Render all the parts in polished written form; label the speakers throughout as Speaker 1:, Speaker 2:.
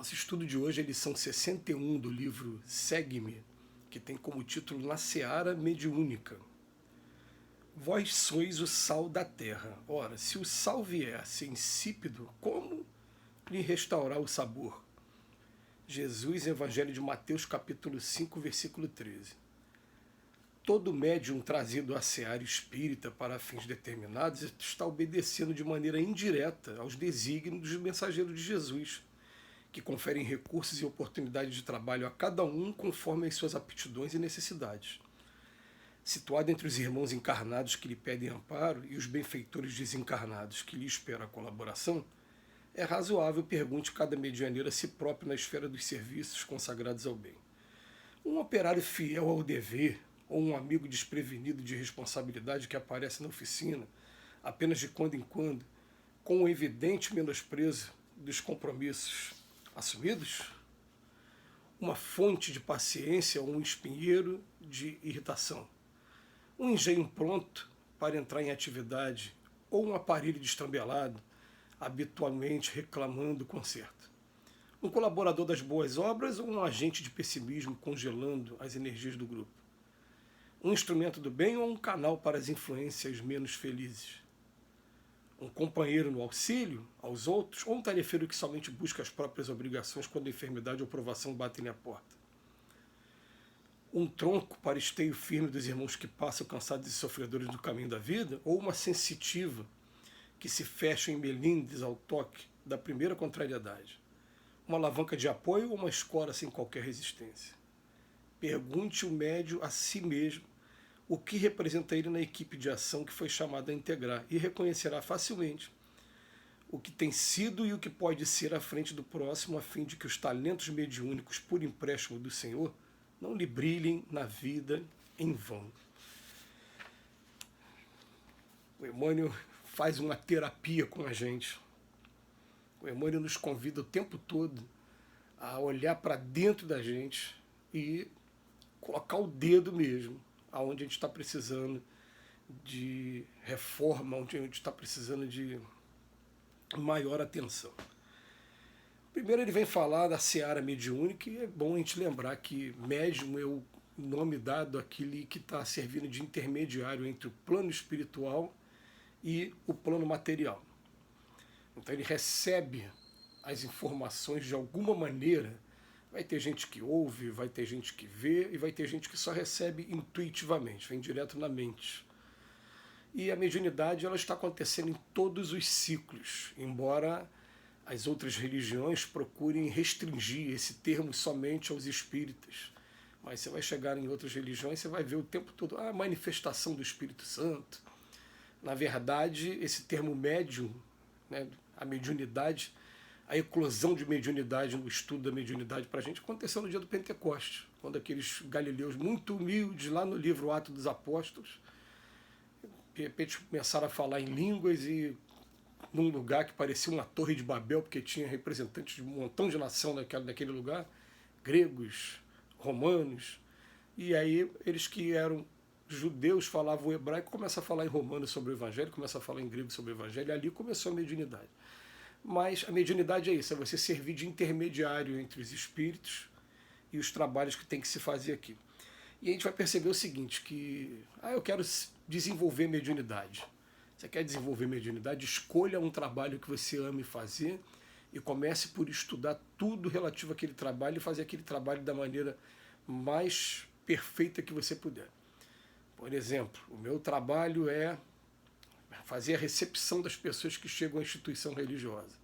Speaker 1: Nosso estudo de hoje é a lição 61 do livro Segue-me, que tem como título Na Seara Mediúnica. Vós sois o sal da terra. Ora, se o sal viesse insípido, como lhe restaurar o sabor? Jesus, Evangelho de Mateus, capítulo 5, versículo 13. Todo médium trazido à seara espírita para fins determinados está obedecendo de maneira indireta aos desígnios dos mensageiros de Jesus, que conferem recursos e oportunidades de trabalho a cada um conforme as suas aptidões e necessidades. Situado entre os irmãos encarnados que lhe pedem amparo e os benfeitores desencarnados que lhe esperam a colaboração, é razoável pergunte cada medianeiro a si próprio na esfera dos serviços consagrados ao bem. Um operário fiel ao dever, ou um amigo desprevenido de responsabilidade que aparece na oficina, apenas de quando em quando, com um evidente menosprezo dos compromissos assumidos? Uma fonte de paciência ou um espinheiro de irritação? Um engenho pronto para entrar em atividade ou um aparelho destrambelhado, habitualmente reclamando o conserto? Um colaborador das boas obras ou um agente de pessimismo congelando as energias do grupo? Um instrumento do bem ou um canal para as influências menos felizes? Um companheiro no auxílio aos outros ou um tarefeiro que somente busca as próprias obrigações quando a enfermidade ou provação batem à porta? Um tronco para esteio firme dos irmãos que passam cansados e sofredores do caminho da vida, ou uma sensitiva que se fecha em melindres ao toque da primeira contrariedade? Uma alavanca de apoio ou uma escora sem qualquer resistência? Pergunte o médio a si mesmo o que representa ele na equipe de ação que foi chamado a integrar e reconhecerá facilmente o que tem sido e o que pode ser à frente do próximo, a fim de que os talentos mediúnicos por empréstimo do Senhor não lhe brilhem na vida em vão. O Emmanuel faz uma terapia com a gente. O Emmanuel nos convida o tempo todo a olhar para dentro da gente e colocar o dedo mesmo aonde a gente está precisando de reforma, onde a gente está precisando de maior atenção. Primeiro ele vem falar da seara mediúnica, e é bom a gente lembrar que médium é o nome dado àquele que está servindo de intermediário entre o plano espiritual e o plano material. Então ele recebe as informações de alguma maneira. Vai ter gente que ouve, vai ter gente que vê e vai ter gente que só recebe intuitivamente, vem direto na mente. E a mediunidade ela está acontecendo em todos os ciclos, embora as outras religiões procurem restringir esse termo somente aos espíritas. Mas você vai chegar em outras religiões, você vai ver o tempo todo a manifestação do Espírito Santo. Na verdade, esse termo médium, né, a mediunidade, a eclosão de mediunidade no estudo da mediunidade para a gente aconteceu no dia do Pentecostes, quando aqueles galileus muito humildes, lá no livro Atos dos Apóstolos, de repente começaram a falar em línguas e num lugar que parecia uma torre de Babel, porque tinha representantes de um montão de nação naquele lugar, gregos, romanos, e aí eles que eram judeus falavam o hebraico, começam a falar em romano sobre o evangelho, começam a falar em grego sobre o evangelho, e ali começou a mediunidade. Mas a mediunidade é isso, é você servir de intermediário entre os espíritos e os trabalhos que tem que se fazer aqui. E a gente vai perceber o seguinte, que eu quero desenvolver mediunidade. Você quer desenvolver mediunidade? Escolha um trabalho que você ame fazer e comece por estudar tudo relativo àquele trabalho e fazer aquele trabalho da maneira mais perfeita que você puder. Por exemplo, o meu trabalho é fazer a recepção das pessoas que chegam à instituição religiosa.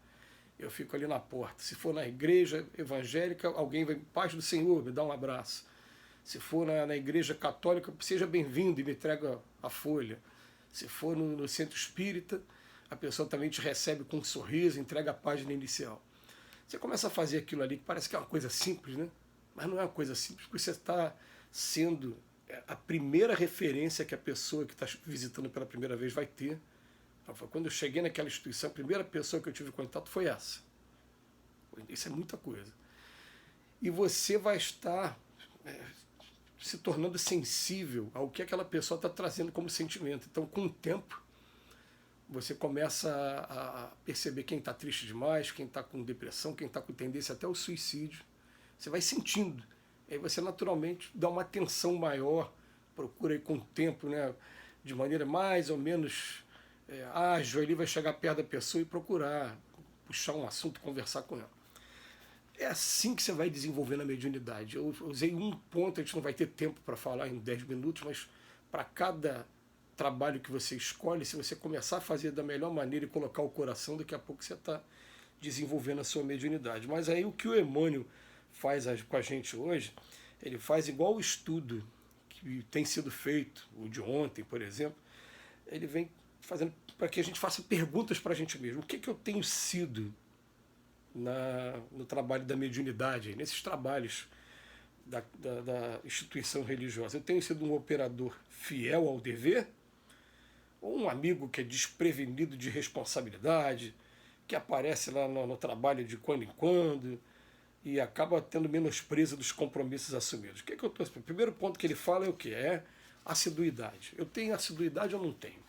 Speaker 1: Eu fico ali na porta. Se for na igreja evangélica, alguém vai, paz do Senhor, me dá um abraço. Se for na igreja católica, seja bem-vindo e me entrega a folha. Se for no centro espírita, a pessoa também te recebe com um sorriso, entrega a página inicial. Você começa a fazer aquilo ali, que parece que é uma coisa simples, né? Mas não é uma coisa simples, porque você está sendo a primeira referência que a pessoa que está visitando pela primeira vez vai ter. Quando eu cheguei naquela instituição, a primeira pessoa que eu tive contato foi essa. Isso é muita coisa. E você vai estar se tornando sensível ao que aquela pessoa está trazendo como sentimento. Então, com o tempo, você começa a perceber quem está triste demais, quem está com depressão, quem está com tendência até ao suicídio. Você vai sentindo. Aí você naturalmente dá uma atenção maior, procura aí com o tempo, né, de maneira mais ou menos ágil, ele vai chegar perto da pessoa e procurar puxar um assunto, conversar com ela. É assim que você vai desenvolvendo a mediunidade. Eu usei um ponto, a gente não vai ter tempo para falar em 10 minutos, mas para cada trabalho que você escolhe, se você começar a fazer da melhor maneira e colocar o coração, daqui a pouco você está desenvolvendo a sua mediunidade. Mas aí o que o Emmanuel faz com a gente hoje, ele faz igual o estudo que tem sido feito, o de ontem, por exemplo, ele vem fazendo para que a gente faça perguntas para a gente mesmo. O que eu tenho sido no trabalho da mediunidade, nesses trabalhos da instituição religiosa? Eu tenho sido um operador fiel ao dever? Ou um amigo que é desprevenido de responsabilidade, que aparece lá no trabalho de quando em quando e acaba tendo menosprezo dos compromissos assumidos? O que eu estou... O primeiro ponto que ele fala é o que? É assiduidade. Eu tenho assiduidade ou não tenho?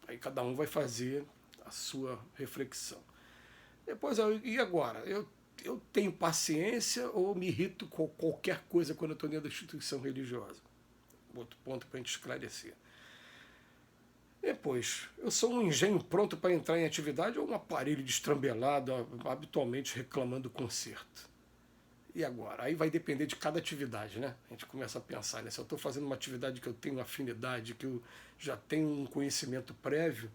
Speaker 1: Aí cada um vai fazer a sua reflexão. Depois, e agora? Eu tenho paciência ou me irrito com qualquer coisa quando eu estou dentro da instituição religiosa? Outro ponto para a gente esclarecer. Depois, eu sou um engenho pronto para entrar em atividade ou um aparelho destrambelado, habitualmente reclamando do conserto? E agora? Aí vai depender de cada atividade, né? A gente começa a pensar, né? Se eu estou fazendo uma atividade que eu tenho afinidade, que eu já tenho um conhecimento prévio,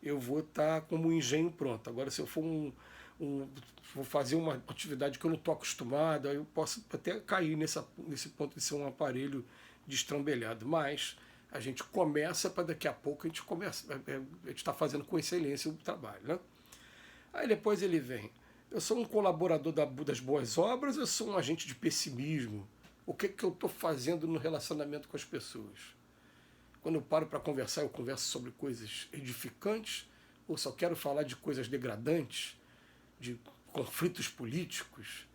Speaker 1: eu vou estar como um engenho pronto. Agora, se eu for vou fazer uma atividade que eu não estou acostumado, aí eu posso até cair nesse ponto de ser um aparelho destrambelhado. Mas a gente começa para daqui a pouco a gente está fazendo com excelência o trabalho, né? Aí depois ele vem: eu sou um colaborador das boas obras, eu sou um agente de pessimismo? O que eu estou fazendo no relacionamento com as pessoas? Quando eu paro para conversar, eu converso sobre coisas edificantes ou só quero falar de coisas degradantes, de conflitos políticos?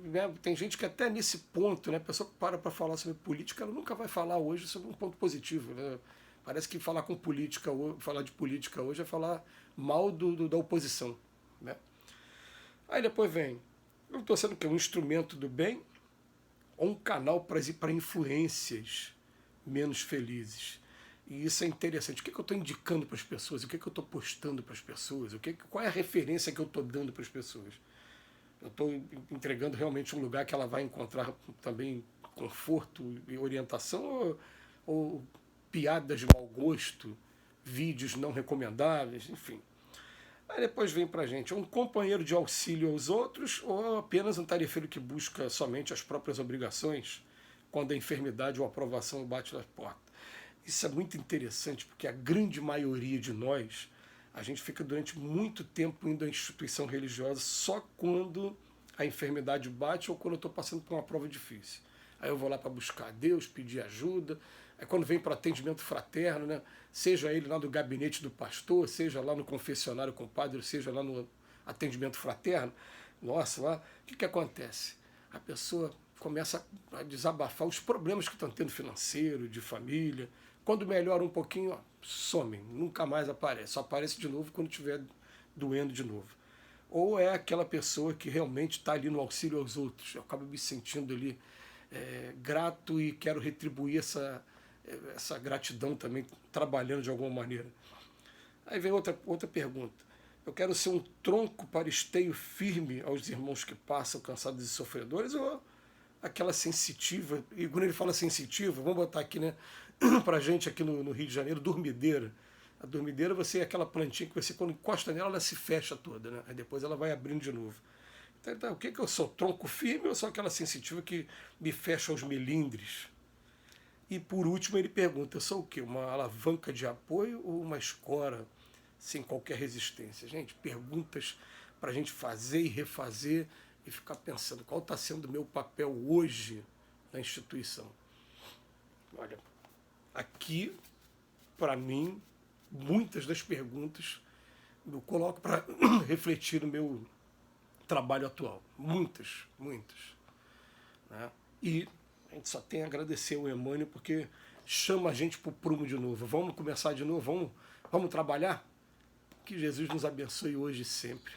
Speaker 1: Né? Tem gente que até nesse ponto, né, a pessoa que para falar sobre política, ela nunca vai falar hoje sobre um ponto positivo, né? Parece que falar de política hoje é falar mal da oposição, né? Aí depois vem: eu estou sendo um instrumento do bem ou um canal para influências menos felizes? E isso é interessante. O que eu estou indicando para as pessoas? O que eu estou postando para as pessoas? Qual é a referência que eu estou dando para as pessoas? Eu estou entregando realmente um lugar que ela vai encontrar também conforto e orientação, ou piadas de mau gosto, vídeos não recomendáveis, enfim? Aí depois vem para a gente: um companheiro de auxílio aos outros ou apenas um tarefeiro que busca somente as próprias obrigações quando a enfermidade ou a aprovação bate na porta? Isso é muito interessante, porque a grande maioria de nós, a gente fica durante muito tempo indo à instituição religiosa só quando a enfermidade bate ou quando eu estou passando por uma prova difícil. Aí eu vou lá para buscar a Deus, pedir ajuda. Aí quando vem para o atendimento fraterno, né, seja ele lá no gabinete do pastor, seja lá no confessionário com o padre, seja lá no atendimento fraterno, nossa, lá, o que acontece? A pessoa começa a desabafar os problemas que estão tendo financeiro, de família. Quando melhora um pouquinho, ó, somem, nunca mais aparece. Só aparece de novo quando estiver doendo de novo. Ou é aquela pessoa que realmente está ali no auxílio aos outros. Eu acabo me sentindo ali grato e quero retribuir essa gratidão também, trabalhando de alguma maneira. Aí vem outra pergunta: eu quero ser um tronco para esteio firme aos irmãos que passam cansados e sofredores, ou aquela sensitiva? E quando ele fala sensitiva, vamos botar aqui, né, para a gente aqui no Rio de Janeiro, dormideira. A dormideira, você é aquela plantinha que você, quando encosta nela, ela se fecha toda, né? Aí depois ela vai abrindo de novo. Então, o que eu sou? Tronco firme ou sou aquela sensitiva que me fecha aos melindres? E por último ele pergunta: eu sou o quê? Uma alavanca de apoio ou uma escora sem qualquer resistência? Gente, perguntas para a gente fazer e refazer e ficar pensando qual está sendo o meu papel hoje na instituição. Olha, aqui, para mim, muitas das perguntas eu coloco para refletir no meu trabalho atual. Muitas, muitas. Né? E a gente só tem a agradecer ao Emmanuel, porque chama a gente para o prumo de novo. Vamos começar de novo, Vamos trabalhar? Que Jesus nos abençoe hoje e sempre.